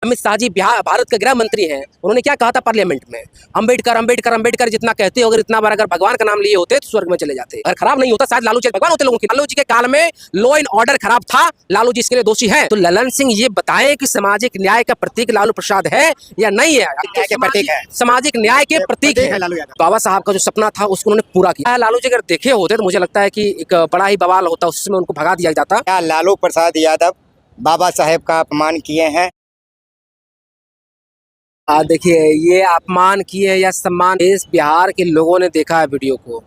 अमित शाह जी बिहार भारत के गृह मंत्री हैं। उन्होंने क्या कहा था पार्लियामेंट में, अंबेडकर अंबेडकर अंबेडकर जितना कहते हो, अगर इतना बार अगर भगवान का नाम लिए होते तो स्वर्ग में चले जाते। अगर खराब नहीं होता शायद लालू जी भगवान होते लोगों की। लालू जी के काल में लॉ एंड ऑर्डर खराब था, लालू जी इसके लिए दोषी है। तो ललन सिंह ये बताएं कि सामाजिक न्याय का प्रतीक लालू प्रसाद है या नहीं है? सामाजिक न्याय के प्रतीक है। बाबा साहब का जो सपना था उसको उन्होंने पूरा किया। लालू जी अगर देखे होते तो मुझे लगता है कि एक बड़ा ही बवाल होता, उसमें उनको भगा दिया जाता। क्या लालू प्रसाद यादव बाबा साहेब का अपमान किए हैं? देखिए, ये अपमान किए या सम्मान, इस बिहार के लोगों ने देखा है वीडियो को।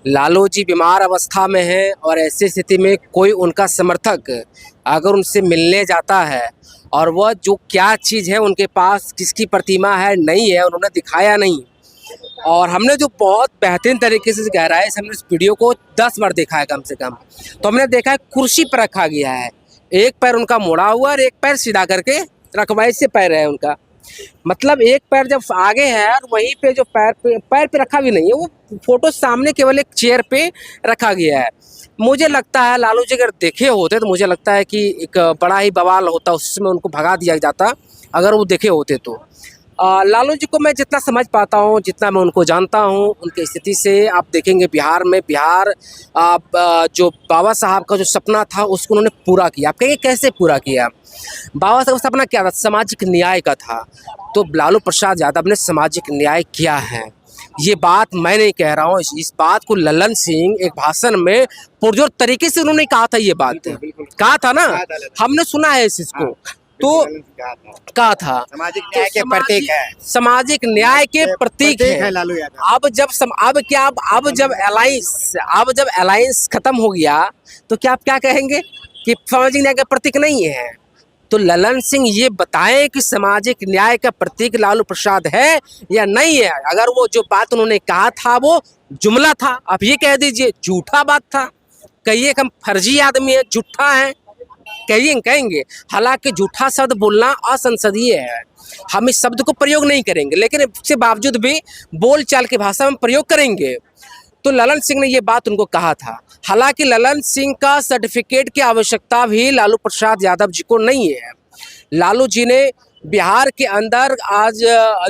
लालू जी बीमार अवस्था में हैं और ऐसी स्थिति में कोई उनका समर्थक अगर उनसे मिलने जाता है और वह जो क्या चीज़ है उनके पास, किसकी प्रतिमा है नहीं है, उन्होंने दिखाया नहीं। और हमने जो बहुत बेहतरीन तरीके से गहराई से हमने इस वीडियो को 10 बार देखा है कम से कम, तो हमने देखा है कुर्सी पर रखा गया है, एक पैर उनका मुड़ा हुआ और एक पैर सीधा करके रखवाई से पैर है उनका। मतलब एक पैर जब आगे है और वहीं पे जो पैर पे रखा भी नहीं है, वो फोटो सामने केवल एक चेयर पे रखा गया है। मुझे लगता है लालू जी अगर देखे होते तो मुझे लगता है कि एक बड़ा ही बवाल होता, उसमें उनको भगा दिया जाता अगर वो देखे होते तो। लालू जी को मैं जितना समझ पाता हूँ, जितना मैं उनको जानता हूँ, उनकी स्थिति से आप देखेंगे बिहार जो बाबा साहब का जो सपना था उसको उन्होंने पूरा किया। आप कहेंगे कैसे पूरा किया? बाबा साहब का सपना क्या था? सामाजिक न्याय का था। तो लालू प्रसाद यादव ने सामाजिक न्याय किया है। ये बात मैं नहीं कह रहा हूँ, इस बात को ललन सिंह एक भाषण में पुरजोर तरीके से उन्होंने कहा था। ये बात कहा था ना, हमने सुना है इस चीज को। तो कहा था सामाजिक न्याय के प्रतीक है, सामाजिक न्याय के प्रतीक है लालू यादव। अब जब अलायंस खत्म हो गया तो क्या आप क्या कहेंगे कि सामाजिक न्याय का प्रतीक नहीं है? तो ललन सिंह ये बताएं कि सामाजिक न्याय का प्रतीक लालू प्रसाद है या नहीं है। अगर वो जो बात उन्होंने कहा था वो जुमला था, आप ये कह दीजिए झूठा बात था, कहिए हम फर्जी आदमी है, झूठा है कहेंगे। हालांकि झूठा शब्द बोलना असंसदीय है, हम इस शब्द को प्रयोग नहीं करेंगे, लेकिन इसके बावजूद भी बोलचाल की भाषा में प्रयोग करेंगे। तो ललन सिंह ने ये बात उनको कहा था। हालांकि ललन सिंह का सर्टिफिकेट की आवश्यकता भी लालू प्रसाद यादव जी को नहीं है। लालू जी ने बिहार के अंदर आज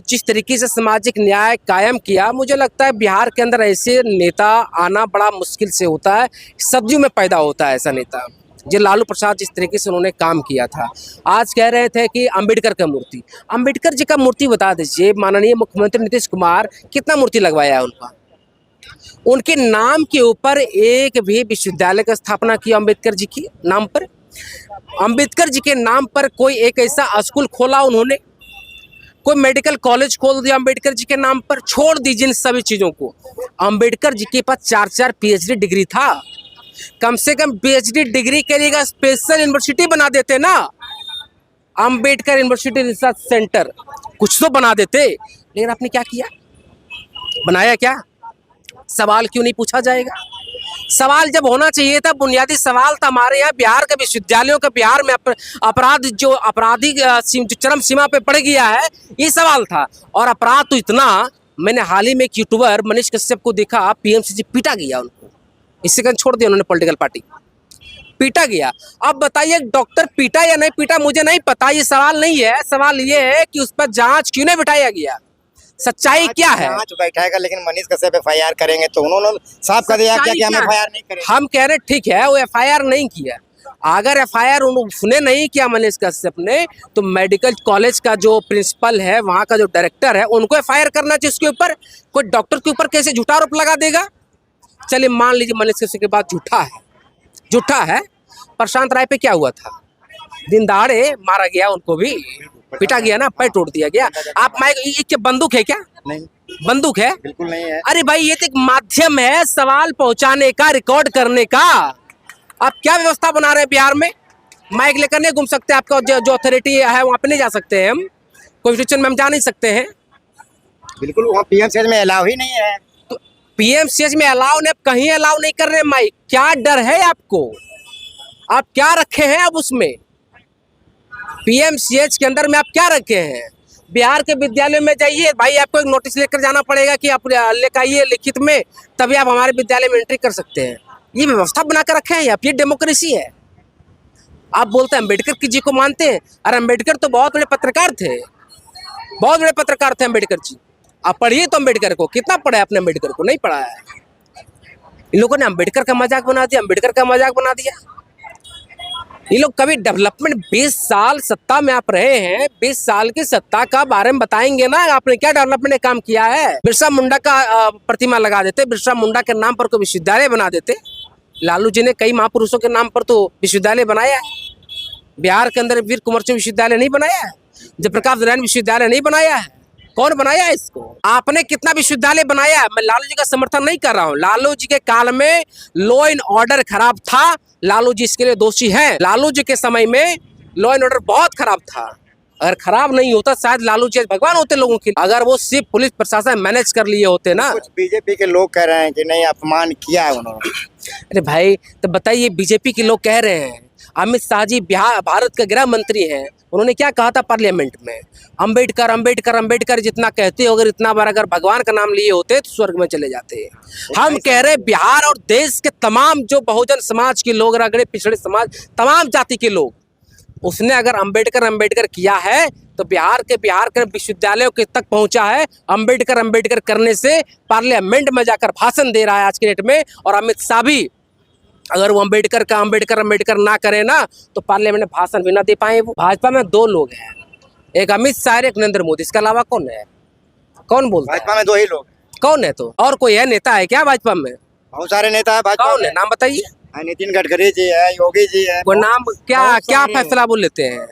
जिस तरीके से सामाजिक न्याय कायम किया, मुझे लगता है बिहार के अंदर ऐसे नेता आना बड़ा मुश्किल से होता है, सदियों में पैदा होता है ऐसा नेता। जो लालू प्रसाद जिस तरीके से उन्होंने काम किया था। आज कह रहे थे कि अंबेडकर का मूर्ति, अंबेडकर जी का मूर्ति बता दीजिए, माननीय मुख्यमंत्री नीतीश कुमार कितना मूर्ति लगवाया है उनका? उनके नाम के ऊपर एक भी विश्वविद्यालय का स्थापना किया अंबेडकर जी के नाम पर? अंबेडकर जी के नाम पर कोई एक ऐसा स्कूल खोला उन्होंने? कोई मेडिकल कॉलेज खोल दिया अंबेडकर जी के नाम पर? छोड़ दीजिए इन सभी चीज़ों को। अंबेडकर जी के पास 4-4 PhD डिग्री था। कम से कम PhD डिग्री के लिए स्पेशल यूनिवर्सिटी बना देते ना, अंबेडकर यूनिवर्सिटी रिसर्च सेंटर कुछ तो बना देते। लेकिन आपने क्या किया? बनाया क्या? सवाल क्यों नहीं पूछा जाएगा? सवाल जब होना चाहिए था, बुनियादी सवाल था हमारे यहाँ बिहार के विश्वविद्यालयों का, बिहार में अपराध जो आपराधिक चरम सीमा पे पड़ गया है, ये सवाल था। और अपराध तो इतना, मैंने हाल ही में एक यूट्यूबर मनीष कश्यप को देखा, PMC से पीटा गया उनको, इससे कहीं छोड़ दिया उन्होंने, पॉलिटिकल पार्टी पीटा गया। अब बताइए डॉक्टर पीटा या नहीं पीटा मुझे नहीं पता, ये सवाल नहीं है। सवाल ये है कि उस पर जांच क्यों नहीं बिठाया गया, सच्चाई क्या है? जांच बैठाएगा, लेकिन मनीष कश्यप FIR करेंगे तो उन्होंने साफ कर दिया क्या कि हम FIR नहीं करेंगे। हम कह रहे ठीक है, वो FIR नहीं किया। अगर FIR उसने नहीं किया मनीष कश्यप ने, तो मेडिकल कॉलेज का जो प्रिंसिपल है, वहाँ का जो डायरेक्टर है, उनको FIR करना चाहिए उसके ऊपर। कोई डॉक्टर के ऊपर कैसे झूठा आरोप लगा देगा? चलिए मान लीजिए मनीष कश्यप के बाद झूठा है। प्रशांत राय पे क्या हुआ था? दिन दहाड़े मारा गया, उनको भी पीटा गया ना, पैर तोड़ दिया गया। आप क्या बंदूक है क्या? नहीं, बंदूक है? बिल्कुल नहीं है। अरे भाई, ये तो एक माध्यम है सवाल पहुंचाने का, रिकॉर्ड करने का। आप क्या व्यवस्था बना रहे हैं बिहार में? माइक लेकर नहीं घूम सकते, आपका जो अथॉरिटी है वहाँ पे नहीं जा सकते हैं, हम कॉन्स्टिट्यूशन में हम जा नहीं सकते हैं। बिल्कुल, वहाँ PMCH में अलाउ ही नहीं है। तो PMCH में अलाउ नहीं, कहीं अलाउ नहीं कर रहे माइक। क्या डर है आपको? आप क्या रखे हैं अब उसमें? PMCH के अंदर में आप क्या रखे हैं? बिहार के विद्यालय में जाइए भाई, आपको एक नोटिस लेकर जाना पड़ेगा कि आप लेकर आइए लिखित में, तभी आप हमारे विद्यालय में एंट्री कर सकते हैं। ये व्यवस्था बनाकर रखे हैं आप, ये डेमोक्रेसी है। आप बोलते हैं अम्बेडकर जी को मानते हैं। अरे अम्बेडकर तो बहुत बड़े पत्रकार थे, बहुत बड़े पत्रकार थे अम्बेडकर जी। आप पढ़िए तो अम्बेडकर को, कितना पढ़ा है आपने अम्बेडकर को? नहीं पढ़ा है। इन लोगों ने अम्बेडकर का मजाक बना दिया, अम्बेडकर का मजाक बना दिया। ये लोग कभी डेवलपमेंट, 20 साल सत्ता में आप रहे हैं, 20 साल की सत्ता का बारे में बताएंगे ना, आपने क्या डेवलपमेंट काम किया है? बिरसा मुंडा का प्रतिमा लगा देते, बिरसा मुंडा के नाम पर कोई विश्वविद्यालय बना देते। लालू जी ने कई महापुरुषों के नाम पर तो विश्वविद्यालय बनाया है। बिहार के अंदर वीर कुंवर सिंह विश्वविद्यालय नहीं बनाया है, जयप्रकाश नारायण विश्वविद्यालय नहीं बनाया है। कौन बनाया है इसको? आपने कितना विश्वविद्यालय बनाया है? मैं लालू जी का समर्थन नहीं कर रहा हूँ। लालू जी के काल में लॉ एंड ऑर्डर खराब था, लालू जी इसके लिए दोषी हैं। लालू जी के समय में लॉ एंड ऑर्डर बहुत खराब था। अगर खराब नहीं होता शायद लालू जी भगवान होते लोगों के। अगर वो सिर्फ पुलिस प्रशासन मैनेज कर लिए होते ना। कुछ बीजेपी के लोग कह रहे हैं कि नहीं अपमान किया है उन्होंने। अरे भाई तो बताइए, बीजेपी के लोग कह रहे हैं, अमित शाह जी बिहार भारत के गृह मंत्री हैं, उन्होंने क्या कहा था पार्लियामेंट में? अम्बेडकर अम्बेडकर अम्बेडकर जितना कहते हो, अगर इतना बार अगर भगवान का नाम लिए होते तो स्वर्ग में चले जाते। हम कह रहे बिहार और देश के तमाम जो बहुजन समाज के लोग, अगड़े पिछड़े समाज, तमाम जाति के लोग, उसने अगर अम्बेडकर अम्बेडकर किया है तो बिहार के विश्वविद्यालयों के तक पहुंचा है। अम्बेडकर अम्बेडकर करने से पार्लियामेंट में जाकर भाषण दे रहा है आज के डेट में। और अमित शाह भी अगर वो अम्बेडकर ना करे ना तो पार्लियामेंट में भाषण भी ना दे पाए। वो भाजपा में 2 लोग हैं, एक अमित शाह, एक नरेंद्र मोदी। इसके अलावा कौन है? कौन बोलता है? भाजपा में 2 ही लोग। कौन है? तो और कोई है नेता है क्या भाजपा में? बहुत सारे नेता है भाजपा कौन में। है? नाम बताइए। नितिन गडकरी जी है, योगी जी है। वो नाम क्या फैसला बोल लेते हैं?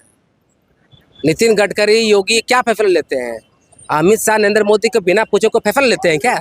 नितिन गडकरी, योगी क्या फैसला लेते हैं? अमित शाह, नरेंद्र मोदी को बिना पूछे को फैसला लेते हैं क्या?